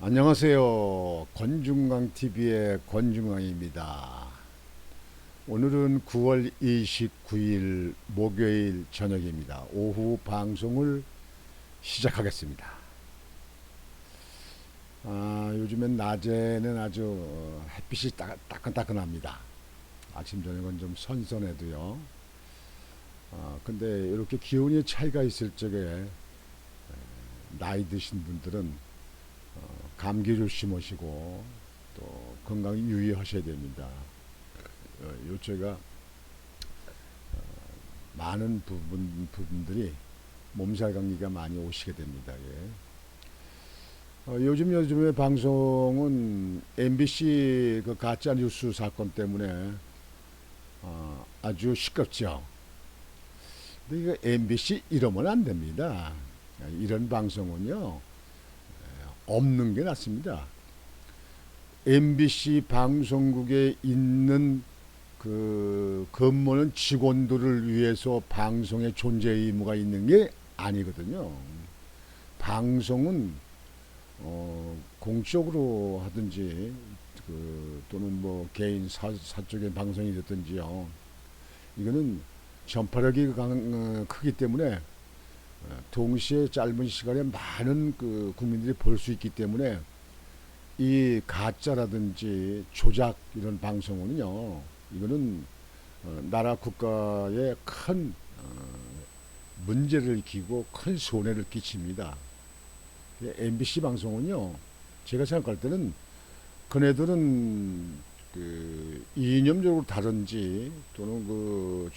안녕하세요. 권중강TV의 권중강입니다. 오늘은 9월 29일 목요일 저녁입니다. 오후 방송을 시작하겠습니다. 요즘엔 낮에는 아주 햇빛이 따끈따끈합니다. 아침 저녁은 좀 선선해도요. 근데 이렇게 기온이 차이가 있을 적에 나이 드신 분들은 감기 조심하시고 또 건강 유의하셔야 됩니다. 요새가 많은 부분들이 몸살 감기가 많이 오시게 됩니다. 예. 요즘의 방송은 MBC 그 가짜 뉴스 사건 때문에 아주 시끄럽죠. 근데 이거 MBC 이러면 안 됩니다. 이런 방송은요 없는 게 낫습니다. MBC 방송국에 있는 그 근무하는 직원들을 위해서 방송의 존재 의무가 있는 게 아니거든요. 방송은 공적으로 하든지 또는 뭐 개인 사적인 방송이 됐든지요. 이거는 전파력이 크기 때문에 동시에 짧은 시간에 많은 그 국민들이 볼 수 있기 때문에 이 가짜라든지 조작 이런 방송은요, 이거는 나라 국가에 큰 문제를 일으키고 큰 손해를 끼칩니다. MBC 방송은요, 제가 생각할 때는 그네들은 그 이념적으로 다른지 또는 그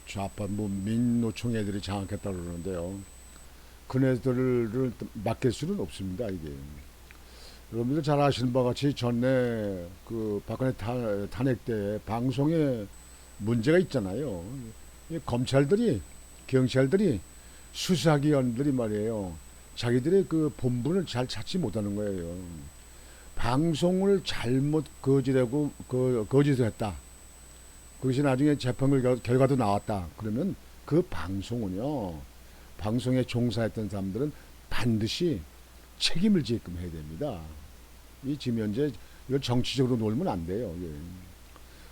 좌파 민노총 애들이 장악했다고 그러는데요. 그네들을 맡길 수는 없습니다. 이게 여러분들 잘 아시는 바와 같이 전에 그 박근혜 탄핵 때 방송에 문제가 있잖아요. 검찰들이 경찰들이 수사기관들이 말이에요. 자기들의 그 본분을 잘 찾지 못하는 거예요. 방송을 잘못 거짓하고 거짓을 했다. 그것이 나중에 재판 결과도 나왔다. 그러면 그 방송은요. 방송에 종사했던 사람들은 반드시 책임을 지게끔 해야 됩니다. 이 지금 현재 이걸 정치적으로 놀면 안 돼요. 예.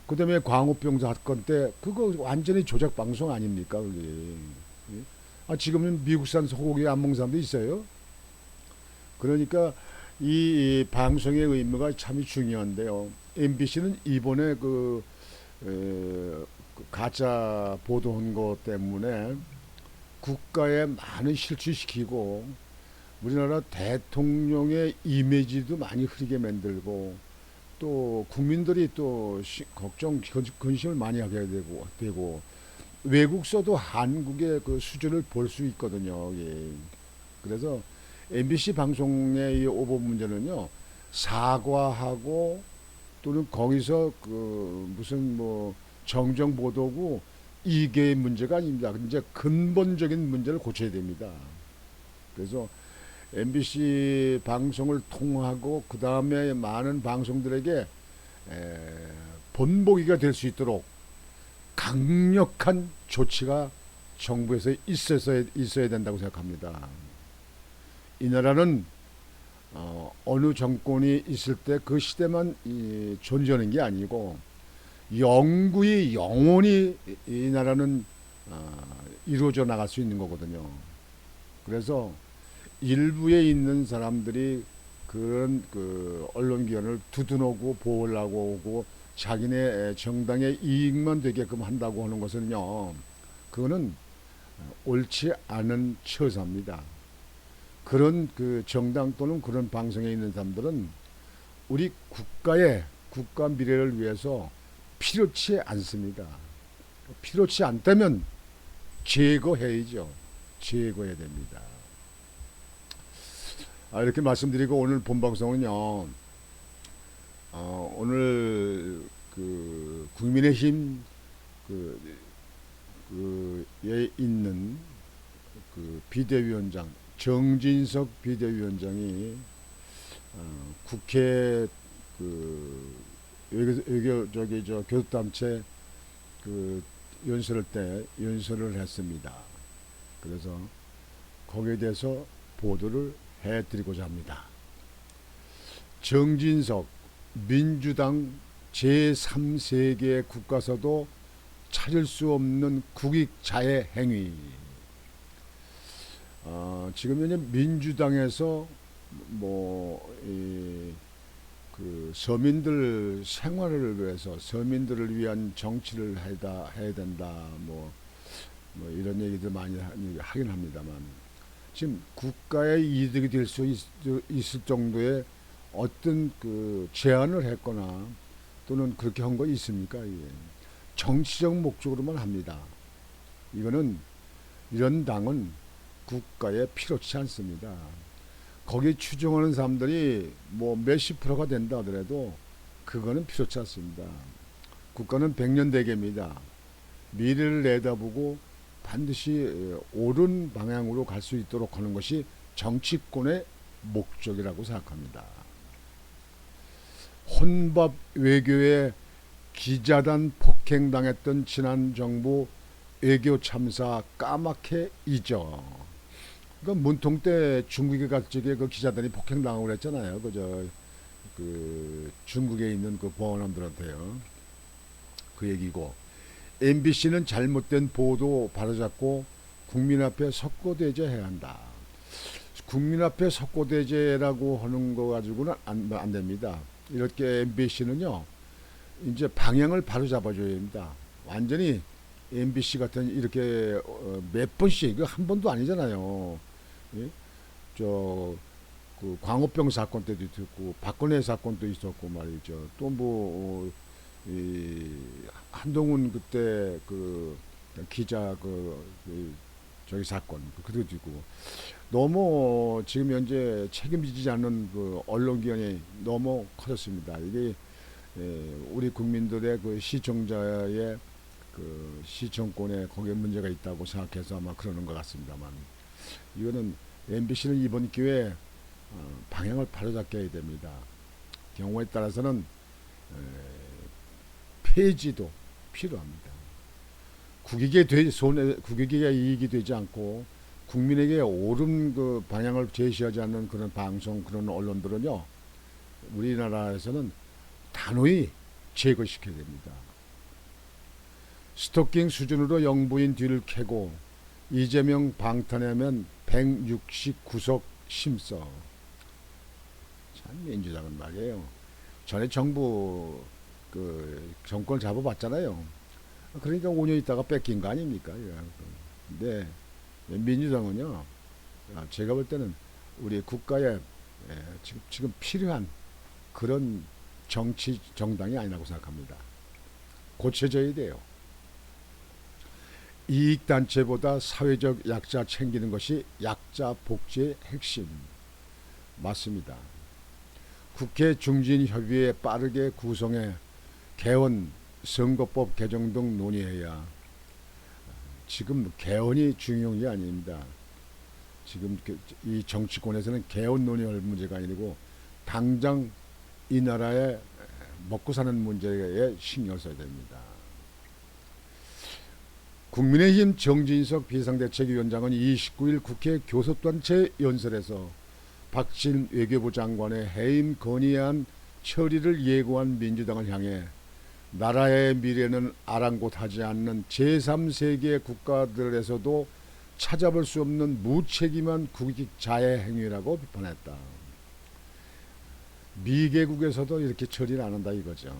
그다음에 광우병 사건 때 그거 완전히 조작 방송 아닙니까? 그게. 예. 지금은 미국산 소고기 안 먹는 사람도 있어요. 그러니까 이 방송의 의무가 참 중요한데요. MBC는 이번에 그 가짜 보도한 것 때문에 국가에 많은 실추시키고 우리나라 대통령의 이미지도 많이 흐리게 만들고 또 국민들이 또 걱정 근심을 많이 하게 되고 외국서도 한국의 그 수준을 볼 수 있거든요. 예. 그래서 MBC 방송의 이 오보 문제는요 사과하고 또는 거기서 그 무슨 뭐 정정 보도고 이게 문제가 아닙니다. 이제 근본적인 문제를 고쳐야 됩니다. 그래서 MBC 방송을 통하고 그 다음에 많은 방송들에게 본보기가 될 수 있도록 강력한 조치가 정부에서 있어야 된다고 생각합니다. 이 나라는 어느 정권이 있을 때 그 시대만 존재하는 게 아니고 영구히 영원히 이 나라는 이루어져 나갈 수 있는 거거든요. 그래서 일부에 있는 사람들이 그런 그 언론기관을 두둔하고 보호하려고 오고 자기네 정당의 이익만 되게끔 한다고 하는 것은요, 그거는 옳지 않은 처사입니다. 그런 그 정당 또는 그런 방송에 있는 사람들은 우리 국가 미래를 위해서 필요치 않습니다. 필요치 않다면 제거해야죠. 제거해야 됩니다. 이렇게 말씀드리고 오늘 본 방송은요. 오늘 그 국민의힘 그에 있는 그 비대위원장 정진석 비대위원장이 국회 그 외교 저기 저 교섭단체 그 연설을 했습니다. 그래서 거기에 대해서 보도를 해드리고자 합니다. 정진석 민주당 제3세계 국가서도 찾을 수 없는 국익 자해 행위. 지금 현재 민주당에서 그 서민들 생활을 위해서 서민들을 위한 정치를 해야 된다 뭐 이런 얘기들 많이 하긴 합니다만, 지금 국가의 이득이 될 수 있을 정도의 어떤 그 제안을 했거나 또는 그렇게 한 거 있습니까? 예. 정치적 목적으로만 합니다. 이런 당은 국가에 필요치 않습니다. 거기 추종하는 사람들이 뭐 몇십 프로가 된다 하더라도 그거는 필요치 않습니다. 국가는 백년대계입니다. 미래를 내다보고 반드시 옳은 방향으로 갈 수 있도록 하는 것이 정치권의 목적이라고 생각합니다. 혼밥 외교에 기자단 폭행당했던 지난 정부 외교 참사 까맣게 잊어. 그러니까 문통 때 중국에 갈 적에 그 기자단이 폭행당하고 그랬잖아요. 그 중국에 있는 그 보안함들한테요. 그 얘기고, MBC는 잘못된 보도 바로잡고 국민 앞에 석고대죄해야 한다. 국민 앞에 석고대죄라고 하는 거 가지고는 안 됩니다. 이렇게 MBC는요, 이제 방향을 바로잡아줘야 됩니다. 완전히 MBC 같은 이렇게 몇 번씩, 이거 한 번도 아니잖아요. 예? 그 광우병 사건 때도 있었고 박근혜 사건도 있었고 말이죠. 또 한동훈 그때 그 기자 저기 사건 그것도 있고, 너무 지금 현재 책임지지 않는 그 언론기관이 너무 커졌습니다. 이게 우리 국민들의 그 시청자의 그 시청권에 거기에 문제가 있다고 생각해서 아마 그러는 것 같습니다만, 이거는 MBC는 이번 기회에 방향을 바로잡게 해야 됩니다. 경우에 따라서는 폐지도 필요합니다. 국익에 이익이 되지 않고 국민에게 옳은 그 방향을 제시하지 않는 그런 방송, 그런 언론들은요, 우리나라에서는 단호히 제거시켜야 됩니다. 스토킹 수준으로 영부인 뒤를 캐고 이재명 방탄하면 169석 심서. 참 민주당은 말이에요. 전에 정부 그 정권을 잡아봤잖아요. 그러니까 5년 있다가 뺏긴 거 아닙니까? 근데 민주당은요, 제가 볼 때는 우리 국가에 지금 필요한 그런 정당이 아니라고 생각합니다. 고쳐져야 돼요. 이익단체보다 사회적 약자 챙기는 것이 약자 복지의 핵심. 맞습니다. 국회 중진협의회 빠르게 구성해 개헌, 선거법 개정 등 논의해야. 지금 개헌이 중요한 게 아닙니다. 지금 이 정치권에서는 개헌 논의할 문제가 아니고 당장 이 나라의 먹고 사는 문제에 신경을 써야 됩니다. 국민의힘 정진석 비상대책위원장은 29일 국회 교섭단체 연설에서 박진 외교부 장관의 해임 건의안 처리를 예고한 민주당을 향해 나라의 미래는 아랑곳하지 않는 제3세계 국가들에서도 찾아볼 수 없는 무책임한 국익 자해 행위라고 비판했다. 미개국에서도 이렇게 처리를 안 한다 이거죠.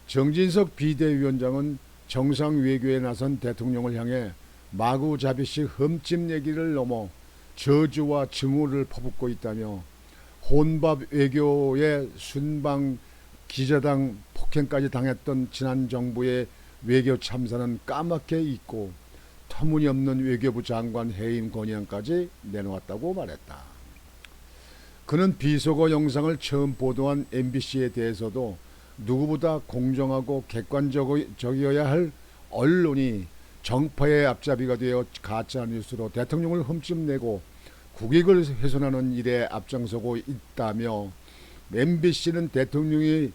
정진석 비대위원장은 정상 외교에 나선 대통령을 향해 마구잡이식 흠집 얘기를 넘어 저주와 증오를 퍼붓고 있다며, 혼밥 외교의 순방 기자당 폭행까지 당했던 지난 정부의 외교 참사는 까맣게 잊고 터무니없는 외교부 장관 해임 건의안까지 내놓았다고 말했다. 그는 비속어 영상을 처음 보도한 MBC에 대해서도 누구보다 공정하고 객관적이어야 할 언론이 정파의 앞잡이가 되어 가짜뉴스로 대통령을 흠집내고 국익을 훼손하는 일에 앞장서고 있다며, MBC는 대통령이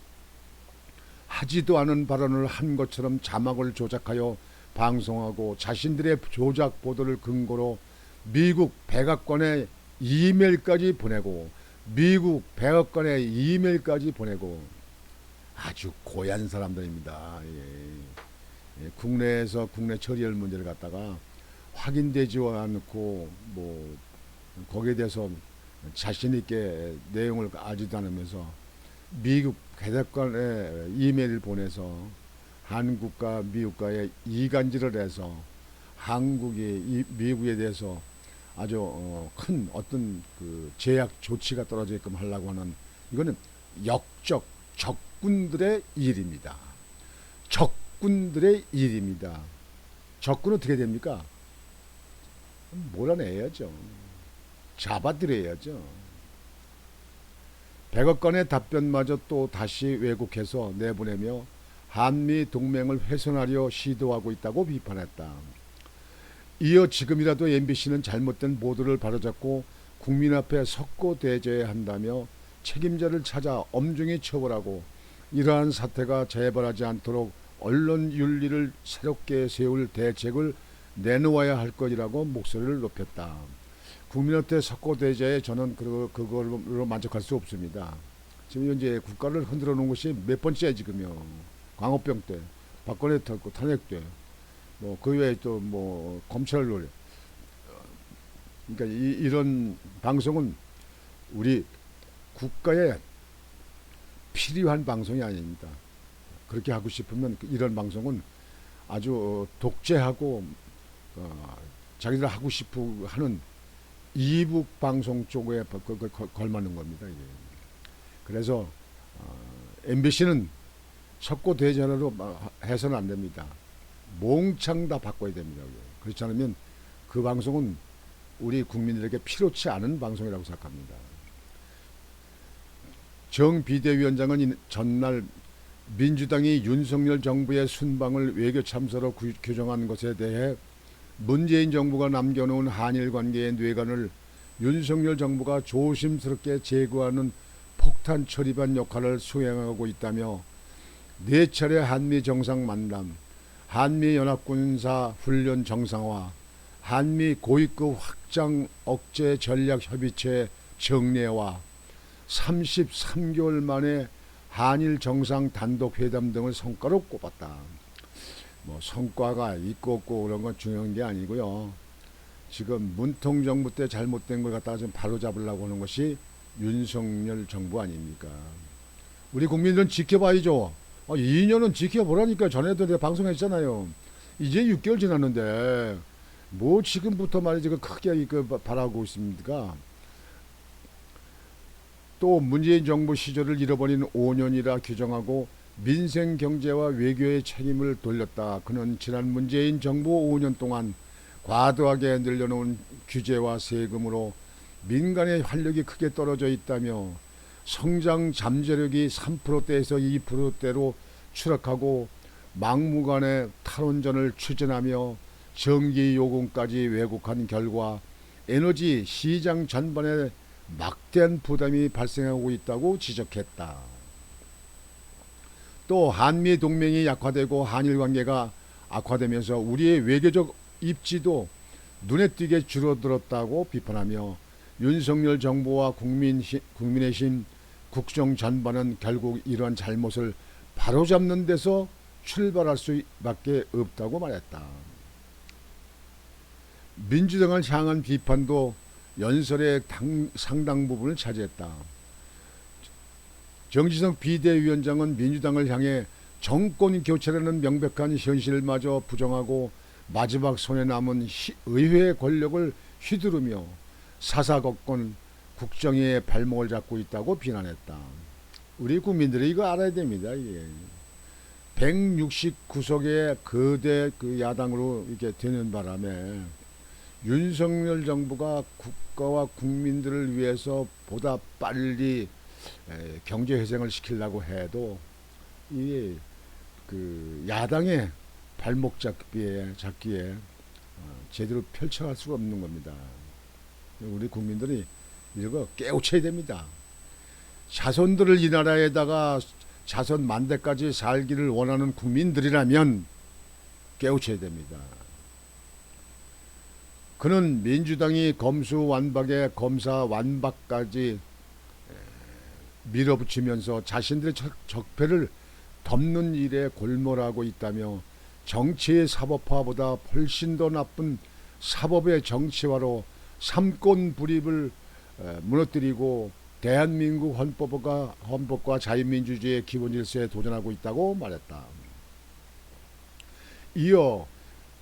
하지도 않은 발언을 한 것처럼 자막을 조작하여 방송하고 자신들의 조작 보도를 근거로 미국 백악관에 이메일까지 보내고 미국 100억 건의 이메일까지 보내고 아주 고얀 사람들입니다. 예. 예, 국내에서 국내 처리할 문제를 갖다가 확인되지 않고 뭐 거기에 대해서 자신 있게 내용을 알지도 않으면서 미국 대사관에 이메일을 보내서 한국과 미국과의 이간질을 해서 한국이 미국에 대해서 아주 큰 어떤 그 제약 조치가 떨어지게끔 하려고 하는 이거는 역적 적군들의 일입니다. 적군들의 일입니다. 적군은 어떻게 됩니까? 몰아내야죠. 잡아들여야죠. 100억 건의 답변마저 또 다시 왜곡해서 내보내며 한미 동맹을 훼손하려 시도하고 있다고 비판했다. 이어 지금이라도 MBC는 잘못된 보도를 바로잡고 국민 앞에 석고대죄해야 한다며 책임자를 찾아 엄중히 처벌하고 이러한 사태가 재발하지 않도록 언론 윤리를 새롭게 세울 대책을 내놓아야 할 것이라고 목소리를 높였다. 국민한테 석고대죄에 저는 그걸로 만족할 수 없습니다. 지금 현재 국가를 흔들어 놓은 것이 몇 번째야 지금요. 광우병 때, 박근혜 탄핵 때, 뭐 그 외에 또 뭐 검찰 노래. 그러니까 이런 방송은 우리 국가에 필요한 방송이 아닙니다. 그렇게 하고 싶으면 이런 방송은 아주 독재하고 자기들 하고 싶어 하는 이북 방송 쪽에 걸맞는 겁니다. 이게. 그래서 MBC는 석고 대전으로 해서는 안 됩니다. 몽창 다 바꿔야 됩니다. 그렇지 않으면 그 방송은 우리 국민들에게 필요치 않은 방송이라고 생각합니다. 정 비대위원장은 전날 민주당이 윤석열 정부의 순방을 외교 참사로 규정한 것에 대해 문재인 정부가 남겨놓은 한일 관계의 뇌관을 윤석열 정부가 조심스럽게 제거하는 폭탄 처리반 역할을 수행하고 있다며 4차례 한미 정상 만남, 한미 연합군사 훈련 정상화, 한미 고위급 확장 억제 전략 협의체 정례와 33개월 만에 한일 정상 단독 회담 등을 성과로 꼽았다. 뭐 성과가 있고 없고 그런 건 중요한 게 아니고요. 지금 문통 정부 때 잘못된 걸 갖다가 좀 바로 잡으려고 하는 것이 윤석열 정부 아닙니까? 우리 국민들은 지켜봐야죠. 2년은 지켜보라니까. 전에도 내가 방송했잖아요. 이제 6개월 지났는데 뭐 지금부터 말이지 크게 바라고 있습니까? 또 문재인 정부 시절을 잃어버린 5년이라 규정하고 민생 경제와 외교의 책임을 돌렸다. 그는 지난 문재인 정부 5년 동안 과도하게 늘려놓은 규제와 세금으로 민간의 활력이 크게 떨어져 있다며 성장 잠재력이 3%대에서 2%대로 추락하고 막무가내 탈원전을 추진하며 전기 요금까지 왜곡한 결과 에너지 시장 전반에 막대한 부담이 발생하고 있다고 지적했다. 또 한미 동맹이 약화되고 한일 관계가 악화되면서 우리의 외교적 입지도 눈에 띄게 줄어들었다고 비판하며 윤석열 정부와 국민의힘 국정 전반은 결국 이러한 잘못을 바로잡는 데서 출발할 수밖에 없다고 말했다. 민주당을 향한 비판도 연설의 상당 부분을 차지했다. 정지석 비대위원장은 민주당을 향해 정권 교체라는 명백한 현실마저 부정하고 마지막 손에 남은 의회 권력을 휘두르며 사사건건 국정의 발목을 잡고 있다고 비난했다. 우리 국민들이 이거 알아야 됩니다. 169석의 거대 야당으로 이렇게 되는 바람에 윤석열 정부가 국가와 국민들을 위해서 보다 빨리 경제 회생을 시키려고 해도 이 야당의 발목 잡기에 제대로 펼쳐갈 수가 없는 겁니다. 우리 국민들이 이거 깨우쳐야 됩니다. 자손들을 이 나라에다가 자손 만대까지 살기를 원하는 국민들이라면 깨우쳐야 됩니다. 그는 민주당이 검수완박에 검사완박까지 밀어붙이면서 자신들의 적폐를 덮는 일에 골몰하고 있다며 정치의 사법화보다 훨씬 더 나쁜 사법의 정치화로 삼권 분립을 무너뜨리고 대한민국 헌법과 자유민주주의의 기본 질서에 도전하고 있다고 말했다. 이어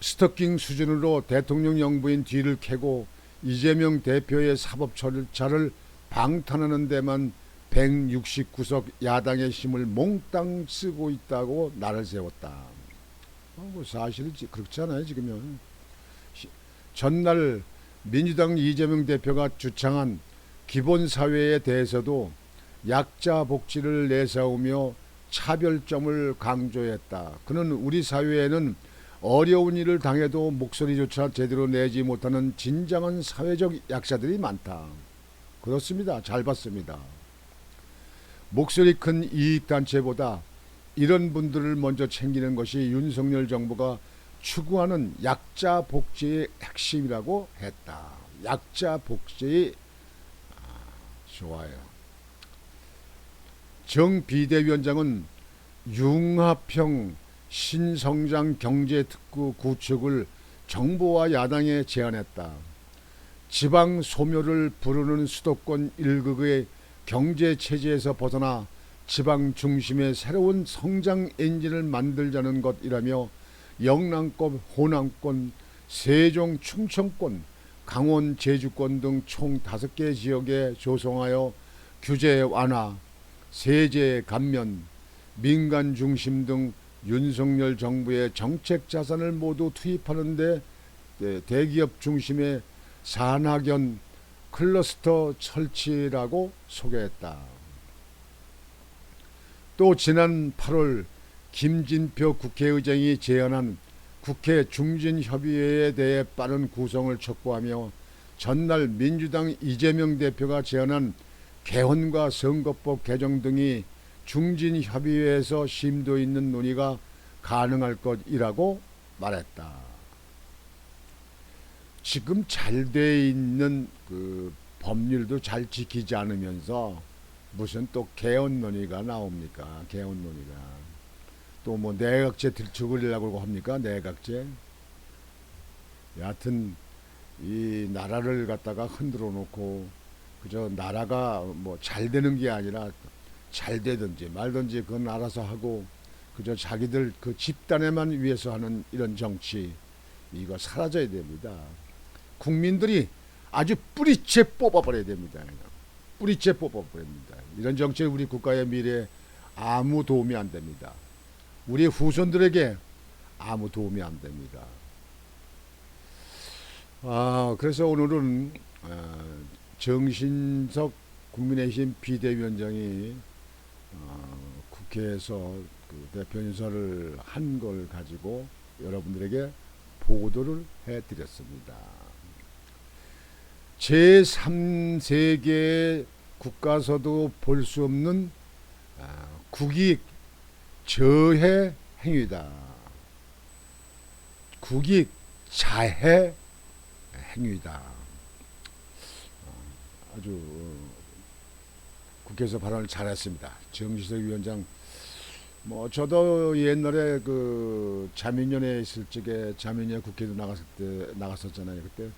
스토킹 수준으로 대통령 영부인 뒤를 캐고 이재명 대표의 사법 절차를 방탄하는 데만 169석 야당의 힘을 몽땅 쓰고 있다고 날을 세웠다. 뭐 사실은 그렇지 않아요 지금은. 전날 민주당 이재명 대표가 주창한 기본사회에 대해서도 약자 복지를 내세우며 차별점을 강조했다. 그는 우리 사회에는 어려운 일을 당해도 목소리조차 제대로 내지 못하는 진정한 사회적 약자들이 많다. 그렇습니다. 잘 봤습니다. 목소리 큰 이익단체보다 이런 분들을 먼저 챙기는 것이 윤석열 정부가 추구하는 약자 복지의 핵심이라고 했다. 약자 복지 좋아요. 정 비대위원장은 융합형 신성장 경제특구 구축을 정부와 야당에 제안했다. 지방 소멸을 부르는 수도권 일극의 경제체제에서 벗어나 지방 중심의 새로운 성장 엔진을 만들자는 것이라며 영남권, 호남권, 세종, 충청권, 강원, 제주권 등 총 5개 지역에 조성하여 규제 완화, 세제 감면, 민간 중심 등 윤석열 정부의 정책 자산을 모두 투입하는 데 대기업 중심의 산학연 클러스터 설치라고 소개했다. 또 지난 8월 김진표 국회의장이 제안한 국회 중진협의회에 대해 빠른 구성을 촉구하며 전날 민주당 이재명 대표가 제안한 개헌과 선거법 개정 등이 중진협의회에서 심도 있는 논의가 가능할 것이라고 말했다. 지금 잘 돼 있는 그 법률도 잘 지키지 않으면서 무슨 또 개헌 논의가 나옵니까? 개헌 논의가. 또 뭐 내각제 들추으려고 합니까? 내각제. 여하튼 이 나라를 갖다가 흔들어 놓고 그저 나라가 뭐 잘 되는 게 아니라 잘 되든지 말든지 그건 알아서 하고 그저 자기들 그 집단에만 위해서 하는 이런 정치 이거 사라져야 됩니다. 국민들이 아주 뿌리채 뽑아버려야 됩니다. 뿌리채 뽑아버려야 됩니다. 이런 정치는 우리 국가의 미래에 아무 도움이 안 됩니다. 우리 후손들에게 아무 도움이 안 됩니다. 그래서 오늘은 정신석 국민의힘 비대위원장이 국회에서 그 대표 인사를 한 걸 가지고 여러분들에게 보도를 해드렸습니다. 제3세계 국가서도 볼 수 없는 국익 저해 행위다. 국익 자해 행위다. 아주 국회에서 발언을 잘했습니다. 정진석 위원장 뭐 저도 옛날에 그 자민련에 있을 적에 자민련 국회도 나갔었잖아요. 그때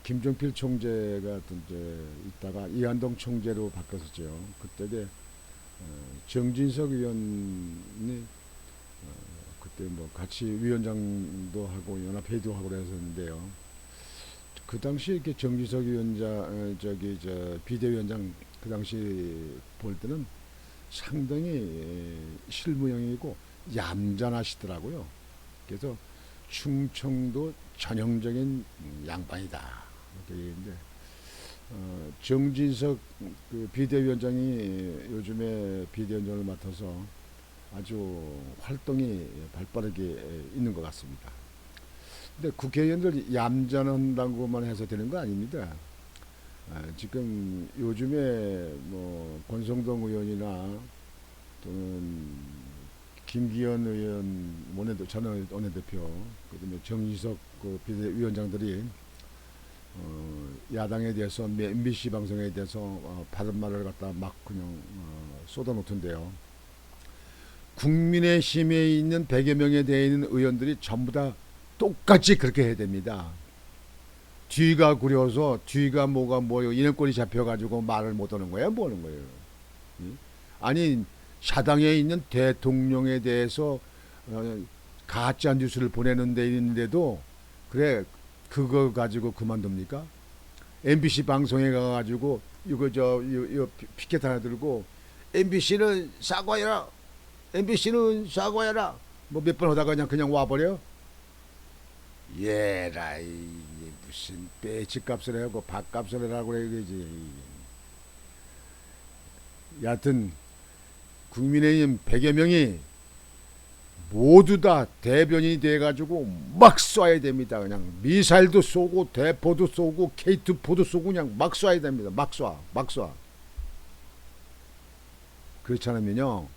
김종필 총재가 이제 있다가 이한동 총재로 바뀌었었죠. 그때 정진석 의원이 그때 뭐 같이 위원장도 하고 연합회의도 하고 그랬었는데요. 그 당시 이렇게 정진석 위원장 비대위원장 그 당시 볼 때는 상당히 실무형이고 얌전하시더라고요. 그래서 충청도 전형적인 양반이다. 이렇게 얘기했는데 정진석 그 비대위원장이 요즘에 비대위원장을 맡아서 아주 활동이 발빠르게 있는 것 같습니다. 근데 국회의원들 얌전한다고만 해서 되는 거 아닙니다. 지금 요즘에 뭐 권성동 의원이나 또는 김기현 의원 전 원내대표 그다음에 정진석 그 비대위원장들이 야당에 대해서 MBC 방송에 대해서 바른 말을 갖다 막 그냥 쏟아놓던데요. 국민의힘에 있는 100여 명에 대해 있는 의원들이 전부 다 똑같이 그렇게 해야 됩니다. 뒤가 구려서 뒤가 뭐가 뭐요 인연권이 잡혀가지고 말을 못하는 거야 뭐 하는 거예요. 아니 사당에 있는 대통령에 대해서 가짜 뉴스를 보내는 데 있는데도 그래 그거 가지고 그만둡니까? MBC 방송에 가가지고 이거 피켓 하나 들고 MBC는 사과해라, MBC는 사과해라 뭐 몇 번 하다가 그냥 와버려. 얘라 이 무슨 배치 값을 하고 밥값을 하고 그래 그지. 여하튼 국민의힘 100여 명이 모두 다 대변인이 돼가지고 막 쏴야 됩니다. 그냥 미사일도 쏘고 대포도 쏘고 K2포도 쏘고 그냥 막 쏴야 됩니다. 막 쏴, 막 쏴. 그렇지 않으면요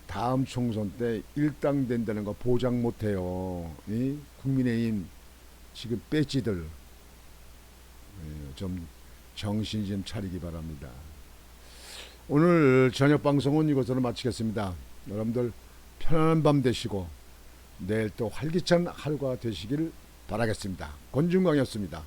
다음 총선 때 일당된다는 거 보장 못해요. 이? 국민의힘 지금 배지들 좀 정신 좀 차리기 바랍니다. 오늘 저녁 방송은 이것으로 마치겠습니다. 여러분들 편안한 밤 되시고 내일 또 활기찬 하루가 되시길 바라겠습니다. 권중광이었습니다.